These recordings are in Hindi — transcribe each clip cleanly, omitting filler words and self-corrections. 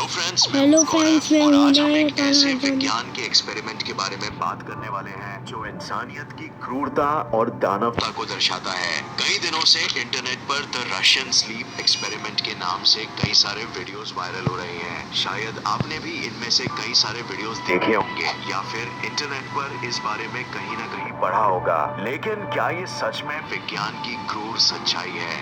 फ्रेंड्स, हेलो फ्रेंड्स, मैं और हूं आज हम नए एक ऐसे ताना विज्ञान के एक्सपेरिमेंट के बारे में बात करने वाले हैं जो इंसानियत की क्रूरता और दानवता को दर्शाता है। कई दिनों से इंटरनेट पर द रशियन स्लीप एक्सपेरिमेंट के नाम से कई सारे वीडियोस वायरल हो रहे हैं। शायद आपने भी इनमें से कई सारे वीडियोस देखे होंगे या फिर इंटरनेट पर इस बारे में कहीं ना कहीं पढ़ा होगा, लेकिन क्या ये सच में विज्ञान की क्रूर सच्चाई है?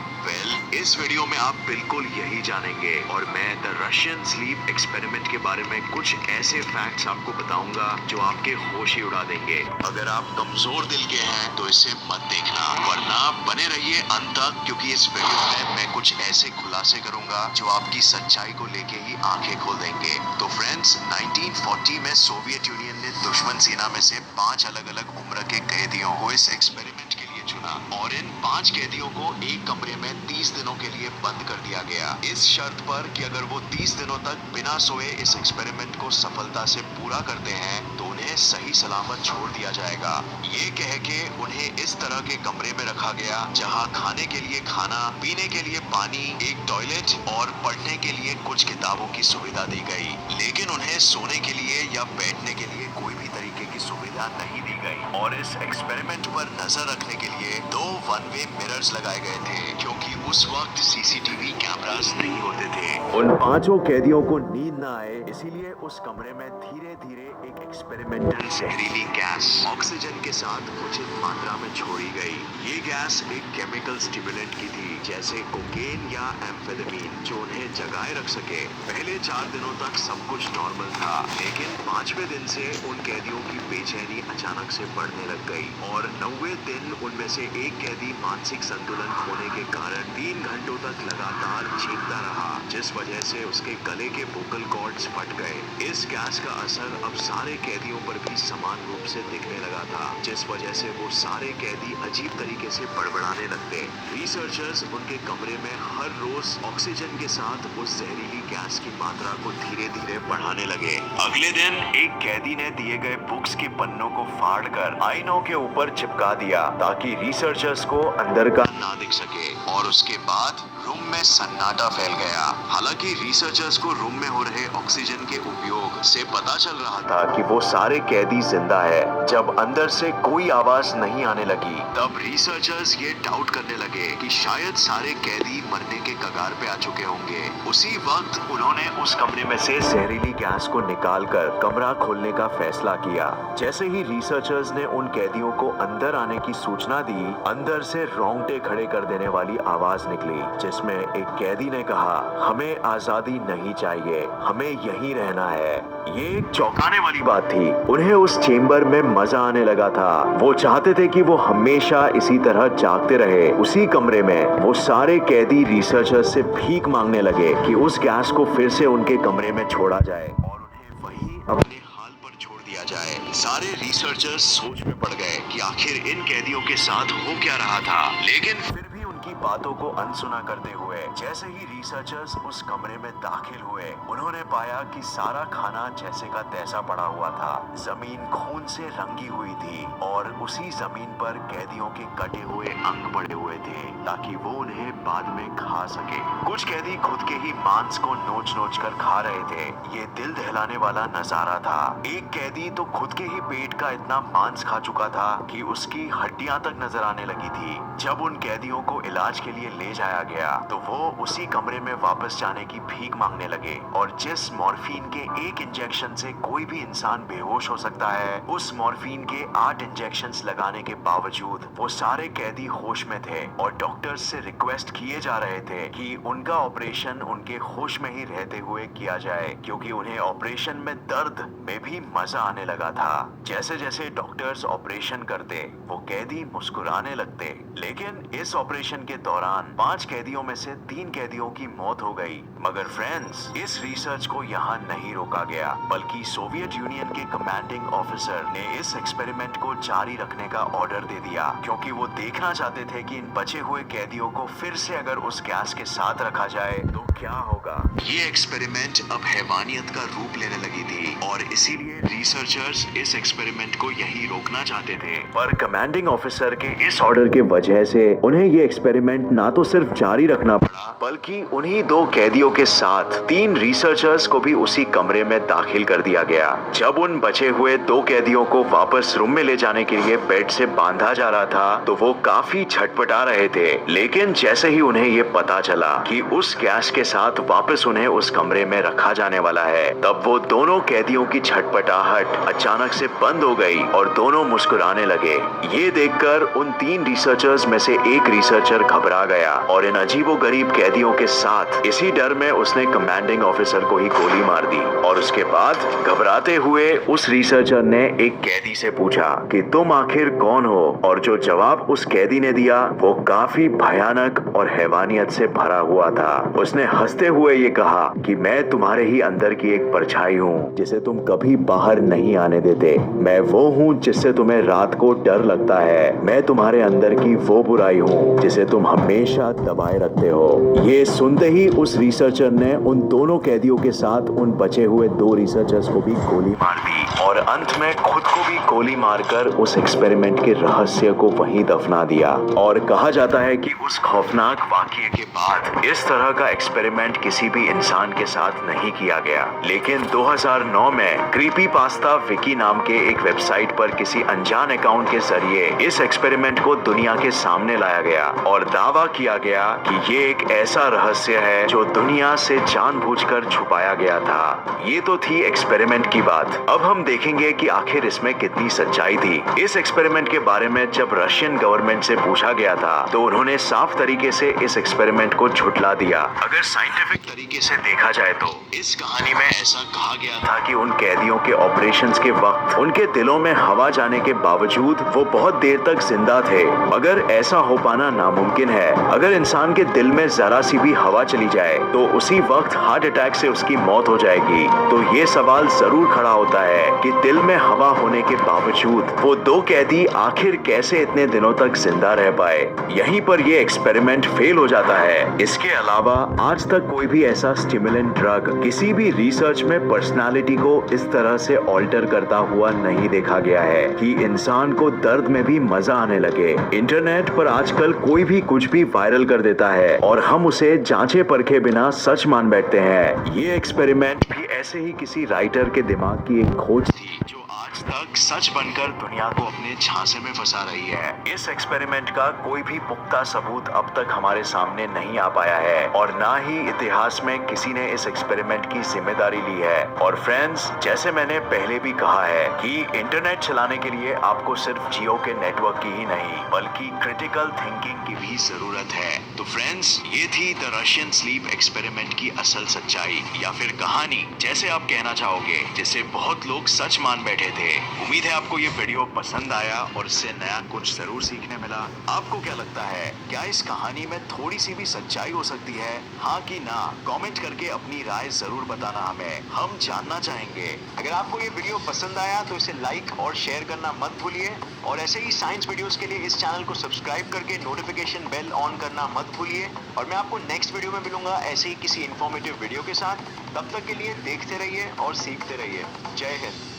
इस वीडियो में आप बिल्कुल यही जानेंगे और मैं द रशियन स्लीप एक्सपेरिमेंट के बारे में कुछ ऐसे फैक्ट्स आपको बताऊंगा जो आपके होश ही उड़ा देंगे। अगर आप कमजोर दिल के हैं तो इसे मत देखना, वरना बने रहिए अंत तक, क्योंकि इस वीडियो में मैं कुछ ऐसे खुलासे करूंगा जो आपकी सच्चाई को लेके ही आंखें खोल देंगे। तो फ्रेंड्स, 1940 में सोवियत यूनियन ने दुश्मन सेना में से 5 अलग अलग उम्र के कैदियों को इस एक्सपेरिमेंट के लिए चुना और इन 5 कैदियों को एक कमरे में 30 दिनों के लिए बंद कर दिया गया, इस शर्त पर कि अगर वो 30 दिनों तक बिना सोए इस एक्सपेरिमेंट को सफलता से पूरा करते हैं तो उन्हें सही सलामत छोड़ दिया जाएगा। ये कह के उन्हें इस तरह के कमरे में रखा गया जहां खाने के लिए खाना, पीने के लिए पानी, एक टॉयलेट और पढ़ने के लिए कुछ किताबों की सुविधा दी गई, लेकिन उन्हें सोने के लिए या बैठने के लिए कोई भी तरीके की सुविधा नहीं दी गई। और इस एक्सपेरिमेंट पर नजर रखने के लिए 2 वन वे मिरर्स लगाए गए थे, क्योंकि उस वक्त सीसीटीवी कैमरास नहीं होते थे। उन 5 कैदियों को नींद न आए, इसीलिए उस कमरे में धीरे धीरे एक एक्सपेरिमेंटल जहरीली गैस ऑक्सीजन के साथ उचित मात्रा में छोड़ी गई। ये गैस एक केमिकल स्टिमुलेंट की थी, जैसे कोकेन या एम्फेटामिन, जो उन्हें जगाए रख सके। पहले 4 दिनों तक सब कुछ नॉर्मल था, लेकिन 5वें दिन से उन कैदियों की बेचैनी अचानक से बढ़ने लग गई और 90वें दिन उनमें से एक कैदी मानसिक संतुलन खोने के कारण 3 घंटों तक लगातार चीखता रहा, जिस वजह से उसके गले के वोकल कॉर्ड्स फट गए। इस गैस का असर अब सारे कैदियों पर भी समान रूप से दिखने लगा था, जिस वजह से वो सारे कैदी अजीब तरीके से बड़बड़ाने लगते। रिसर्चर्स उनके कमरे में हर रोज ऑक्सीजन के साथ उस जहरीली गैस की मात्रा को धीरे धीरे बढ़ाने लगे। अगले दिन एक कैदी ने दिए गए बुक्स के पन्नों को फाड़कर आईनों के ऊपर चिपका दिया ताकि रिसर्चर्स को अंदर का ना दिख सके, और उसके बाद रूम में सन्नाटा फैल गया। हालांकि रिसर्चर्स को रूम में हो रहे ऑक्सीजन के उपयोग से पता चल रहा था कि वो सारे कैदी जिंदा है। जब अंदर से कोई आवाज नहीं आने लगी, तब रिसर्चर्स ये डाउट करने लगे कि शायद सारे कैदी मरने के कगार पे आ चुके होंगे। उसी वक्त उन्होंने उस कमरे में से जहरीली गैस को निकालकर कमरा खोलने का फैसला किया। जैसे ही रिसर्चर्स ने उन कैदियों को अंदर आने की सूचना दी, अंदर से रोंगटे खड़े कर देने वाली आवाज निकली, जिसमें एक कैदी ने कहा, हमें आजादी नहीं चाहिए, हमें यहीं रहना है। ये एक चौंकाने वाली बात थी। उन्हें उस चेम्बर में मजा आने लगा था। वो चाहते थे कि वो हमेशा इसी तरह जागते रहे। उसी कमरे में वो सारे कैदी रिसर्चर्स से भीख मांगने लगे कि उस गैस को फिर से उनके कमरे में छोड़ा जाए और उन्हें वहीं अपने हाल पर छोड़ दिया जाए। सारे रिसर्चर्स सोच में पड़ गए कि आखिर इन कैदियों के साथ हो क्या रहा था, लेकिन फिर भी उनकी बातों को अनसुना करते हुए जैसे ही रिसर्चर्स उस कमरे में दाखिल हुए, उन्होंने पाया कि सारा खाना जैसे का तैसा पड़ा हुआ था। जमीन खून से रंगी हुई थी और उसी जमीन पर कैदियों के कटे हुए अंग पड़े हुए थे ताकि वो उन्हें बाद में खा सके। कुछ कैदी खुद के ही मांस को नोच नोच कर खा रहे थे। ये दिल दहलाने वाला नजारा था। एक कैदी तो खुद के ही पेट का इतना मांस खा चुका था कि उसकी हड्डियां तक नजर आने लगी थी। जब उन कैदियों को इलाज के लिए ले जाया गया तो वो उसी कमरे में वापस जाने की भीख मांगने लगे, और जिस मॉर्फिन के एक इंजेक्शन से कोई भी इंसान बेहोश हो सकता है, उस मॉर्फिन के 8 इंजेक्शंस लगाने के बावजूद वो सारे कैदी होश में थे और डॉक्टर्स से रिक्वेस्ट किए जा रहे थे कि उनका ऑपरेशन उनके होश में ही रहते हुए किया जाए, क्योंकि उन्हें ऑपरेशन में दर्द में भी मजा आने लगा था। जैसे जैसे डॉक्टर्स ऑपरेशन करते, वो कैदी मुस्कुराने लगते। लेकिन इस ऑपरेशन के दौरान 5 कैदियों में से 3 कैदियों की मौत हो गई। मगर फ्रेंड्स, इस रिसर्च को यहाँ नहीं रोका गया, बल्कि सोवियत यूनियन के कमांडिंग ऑफिसर ने इस एक्सपेरिमेंट को जारी रखने का ऑर्डर दे दिया, क्योंकि वो देखना चाहते थे कि इन बचे हुए कैदियों को फिर से अगर उस गैस के साथ रखा जाए तो क्या होगा। ये एक्सपेरिमेंट अब हैवानियत का रूप लेने लगी थी और इसीलिए रिसर्चर्स इस एक्सपेरिमेंट को यही रोकना चाहते थे। पर कमांडिंग ऑफिसर के इस ऑर्डर के वजह से उन्हें ये एक्सपेरिमेंट ना तो सिर्फ जारी रखना पड़ा बल्कि उन्हीं 2 कैदियों के साथ 3 रिसर्चर्स को भी उसी कमरे में दाखिल कर दिया गया। जब उन बचे हुए 2 कैदियों को वापस रूम में ले जाने के लिए बेड से बांधा जा रहा था तो वो काफी छटपटा रहे थे, लेकिन जैसे ही उन्हें ये पता चला कि उस गैस के साथ वापस उन्हें उस कमरे में रखा जाने वाला है, तब वो दोनों कैदियों की छटपटाहट अचानक से बंद हो गई और दोनों मुस्कुराने लगे। ये देखकर उन 3 रिसर्चर्स में से एक रिसर्चर घबरा गया और इन अजीबोगरीब कैदियों के साथ इसी डर में उसने कमांडिंग ऑफिसर को ही गोली मार दी। और उसके बाद घबराते हुए उस रिसर्चर ने एक कैदी से पूछा कि तुम आखिर कौन हो, और जो जवाब उस कैदी ने दिया वो काफी भयानक और हैवानियत से भरा हुआ था। उसने हंसते हुए ये कहा कि मैं तुम्हारे ही अंदर की एक परछाई हूँ जिसे तुम कभी बाहर नहीं आने देते। मैं वो हूँ जिससे तुम्हें रात को डर लगता है। मैं तुम्हारे अंदर की वो बुराई हूँ जिसे तुम हमेशा दबाए रखते हो। ये सुनते ही उस रिसर्चर ने उन दोनों कैदियों के साथ उन बचे हुए 2 रिसर्चर्स को भी गोली मार दी और अंत में खुद को भी गोली मारकर उस एक्सपेरिमेंट के रहस्य को वहीं दफना दिया। और कहा जाता है कि उस खौफनाक वाकये के बाद इस तरह का एक्सपेरिमेंट किसी भी इंसान के साथ नहीं किया गया। लेकिन 2009 में क्रीपीपास्ता विकी नाम के एक वेबसाइट पर किसी अनजान अकाउंट के जरिए इस एक्सपेरिमेंट को दुनिया के सामने लाया गया और दावा किया गया कि ये एक ऐसा रहस्य है जो दुनिया से जानबूझकर छुपाया गया था। ये तो थी एक्सपेरिमेंट की बात। अब हम देखेंगे कि आखिर इसमें कितनी सच्चाई थी। इस एक्सपेरिमेंट के बारे में जब रशियन गवर्नमेंट से पूछा गया था तो उन्होंने साफ तरीके से इस एक्सपेरिमेंट को झुठला दिया। अगर साइंटिफिक तरीके से देखा जाए तो इस कहानी में ऐसा कहा गया था कि उन कैदियों के ऑपरेशंस के वक्त उनके दिलों में हवा जाने के बावजूद वो बहुत देर तक जिंदा थे, मगर ऐसा हो पाना नामुमकिन है। अगर इंसान के दिल में जरा सी भी हवा चली जाए तो उसी वक्त हार्ट अटैक से उसकी मौत हो जाएगी। तो ये सवाल जरूर खड़ा होता है कि दिल में हवा होने के बावजूद वो 2 कैदी आखिर कैसे इतने दिनों तक जिंदा रह पाए। यहीं पर ये एक्सपेरिमेंट फेल हो जाता है। इसके अलावा आज तक कोई भी ऐसा स्टिमुलेंट ड्रग किसी भी रिसर्च में पर्सनालिटी को इस तरह से ऑल्टर करता हुआ नहीं देखा गया है कि इंसान को दर्द में भी मजा आने लगे। इंटरनेट पर आजकल कोई भी कुछ भी वायरल कर देता है और हम उसे जांचे परखे बिना सच मान बैठते हैं। ये एक्सपेरिमेंट भी ऐसे ही किसी राइटर के दिमाग की एक खोज थी जो आज तक सच बनकर दुनिया को अपने झांसे में फंसा रही है। इस एक्सपेरिमेंट का कोई भी पुख्ता सबूत अब तक हमारे सामने नहीं आ पाया है और ना ही इतिहास में किसी ने इस एक्सपेरिमेंट की जिम्मेदारी ली है। और फ्रेंड्स, जैसे मैंने पहले भी कहा है कि इंटरनेट चलाने के लिए आपको सिर्फ जियो के नेटवर्क की ही नहीं बल्कि क्रिटिकल थिंकिंग की भी जरूरत है। तो फ्रेंड्स, ये थी द रशियन स्लीप एक्सपेरिमेंट की असल सच्चाई या फिर कहानी, जैसे आप कहना चाहोगे, जिसे बहुत लोग सच मान बैठे थे। उम्मीद है आपको ये वीडियो पसंद आया और इससे नया कुछ जरूर सीखने मिला। आपको क्या लगता है, क्या इस कहानी में थोड़ी सी भी सच्चाई हो सकती है? हाँ कि ना? कमेंट करके अपनी राय जरूर बताना, हमें हम जानना चाहेंगे। अगर आपको ये वीडियो पसंद आया तो इसे लाइक और शेयर करना मत भूलिए और ऐसे ही साइंस वीडियोस के लिए इस चैनल को सब्सक्राइब करके नोटिफिकेशन बेल ऑन करना मत भूलिए। और मैं आपको नेक्स्ट वीडियो में मिलूंगा ऐसे ही किसी इन्फॉर्मेटिव वीडियो के साथ। तब तक के लिए देखते रहिए और सीखते रहिए। जय हिंद।